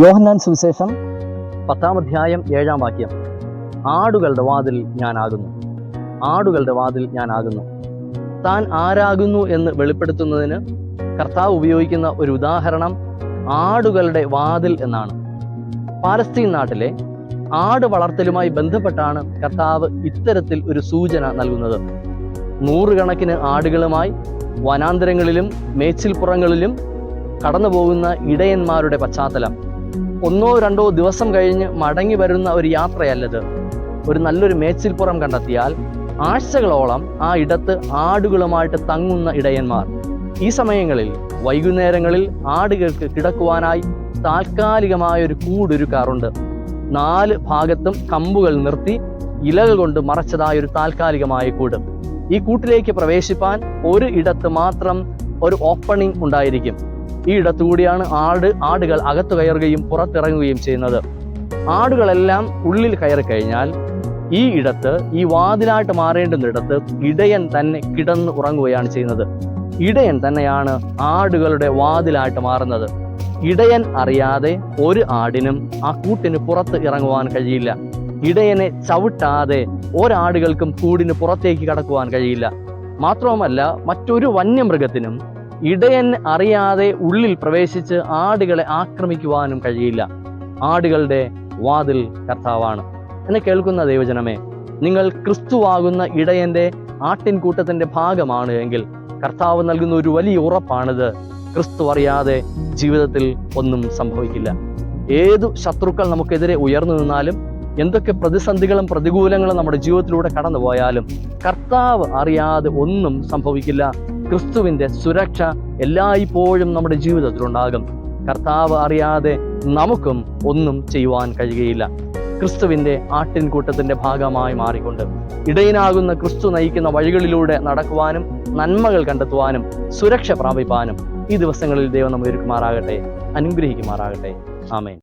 യോഹന്നാൻ സുവിശേഷം 10-ാം അധ്യായം 7-ാം വാക്യം. ആടുകളുടെ വാതിൽ ഞാനാകുന്നു, ആടുകളുടെ വാതിൽ ഞാനാകുന്നു. താൻ ആരാകുന്നു എന്ന് വെളിപ്പെടുത്തുന്നതിന് കർത്താവ് ഉപയോഗിക്കുന്ന ഒരു ഉദാഹരണം ആടുകളുടെ വാതിൽ എന്നാണ്. പാലസ്തീൻ നാട്ടിലെ ആട് വളർത്തലുമായി ബന്ധപ്പെട്ടാണ് കർത്താവ് ഇത്തരത്തിൽ ഒരു സൂചന നൽകുന്നത്. നൂറുകണക്കിന് ആടുകളുമായി വനാന്തരങ്ങളിലും മേച്ചിൽപ്പുറങ്ങളിലും കടന്നു പോകുന്ന ഇടയന്മാരുടെ പശ്ചാത്തലം. 1-2 ദിവസം കഴിഞ്ഞ് മടങ്ങി വരുന്ന ഒരു യാത്രയല്ലത്. ഒരു നല്ലൊരു മേച്ചിൽപ്പുറം കണ്ടെത്തിയാൽ ആഴ്ചകളോളം ആ ഇടത്ത് ആടുകളുമായിട്ട് തങ്ങുന്ന ഇടയന്മാർ. ഈ സമയങ്ങളിൽ വൈകുന്നേരങ്ങളിൽ ആടുകൾക്ക് കിടക്കുവാനായി താൽക്കാലികമായൊരു കൂടൊരുക്കാറുണ്ട്. 4 ഭാഗത്തും കമ്പുകൾ നിർത്തി ഇലകൾ കൊണ്ട് മറച്ചതായൊരു താൽക്കാലികമായ കൂട്. ഈ കൂട്ടിലേക്ക് പ്രവേശിപ്പാൻ ഒരു ഇടത്ത് മാത്രം ഒരു ഓപ്പണിംഗ് ഉണ്ടായിരിക്കും. ഈ ഇടത്തുകൂടിയാണ് ആടുകൾ അകത്തു കയറുകയും പുറത്തിറങ്ങുകയും ചെയ്യുന്നത്. ആടുകളെല്ലാം ഉള്ളിൽ കയറി കഴിഞ്ഞാൽ ഈ ഇടത്ത്, ഈ വാതിലായിട്ട് മാറേണ്ടുന്നിടത്ത് ഇടയൻ തന്നെ കിടന്ന് ഉറങ്ങുകയാണ് ചെയ്യുന്നത്. ഇടയൻ തന്നെയാണ് ആടുകളുടെ വാതിലായിട്ട് മാറുന്നത്. ഇടയൻ അറിയാതെ ഒരു ആടിനും ആ കൂട്ടിന് പുറത്ത് ഇറങ്ങുവാൻ കഴിയില്ല. ഇടയനെ ചവിട്ടാതെ ഒരാടുകൾക്കും കൂടിന് പുറത്തേക്ക് കടക്കുവാൻ കഴിയില്ല. മാത്രവുമല്ല, മറ്റൊരു വന്യമൃഗത്തിനും ഇടയൻ അറിയാതെ ഉള്ളിൽ പ്രവേശിച്ച് ആടുകളെ ആക്രമിക്കുവാനും കഴിയില്ല. ആടുകളുടെ വാതിൽ കർത്താവാണ്. എന്നെ കേൾക്കുന്ന ദൈവജനമേ, നിങ്ങൾ ക്രിസ്തുവാകുന്ന ഇടയന്റെ ആട്ടിൻകൂട്ടത്തിന്റെ ഭാഗമാണ് എങ്കിൽ കർത്താവ് നൽകുന്ന ഒരു വലിയ ഉറപ്പാണിത്. ക്രിസ്തു അറിയാതെ ജീവിതത്തിൽ ഒന്നും സംഭവിക്കില്ല. ഏതു ശത്രുക്കൾ നമുക്കെതിരെ ഉയർന്നു നിന്നാലും, എന്തൊക്കെ പ്രതിസന്ധികളും പ്രതികൂലങ്ങളും നമ്മുടെ ജീവിതത്തിലൂടെ കടന്നു പോയാലും കർത്താവ് അറിയാതെ ഒന്നും സംഭവിക്കില്ല. ക്രിസ്തുവിന്റെ സുരക്ഷ എല്ലായ്പ്പോഴും നമ്മുടെ ജീവിതത്തിലുണ്ടാകും. കർത്താവ് അറിയാതെ നമുക്കും ഒന്നും ചെയ്യുവാൻ കഴിയുകയില്ല. ക്രിസ്തുവിന്റെ ആട്ടിൻകൂട്ടത്തിന്റെ ഭാഗമായി മാറിക്കൊണ്ട് ഇടയനാകുന്ന ക്രിസ്തു നയിക്കുന്ന വഴികളിലൂടെ നടക്കുവാനും നന്മകൾ കണ്ടെത്തുവാനും സുരക്ഷ പ്രാപിപ്പാനും ഈ ദിവസങ്ങളിൽ ദൈവം നമ്മെ ഒരുക്കുമാറാകട്ടെ, അനുഗ്രഹിക്കുമാറാകട്ടെ. ആമേൻ.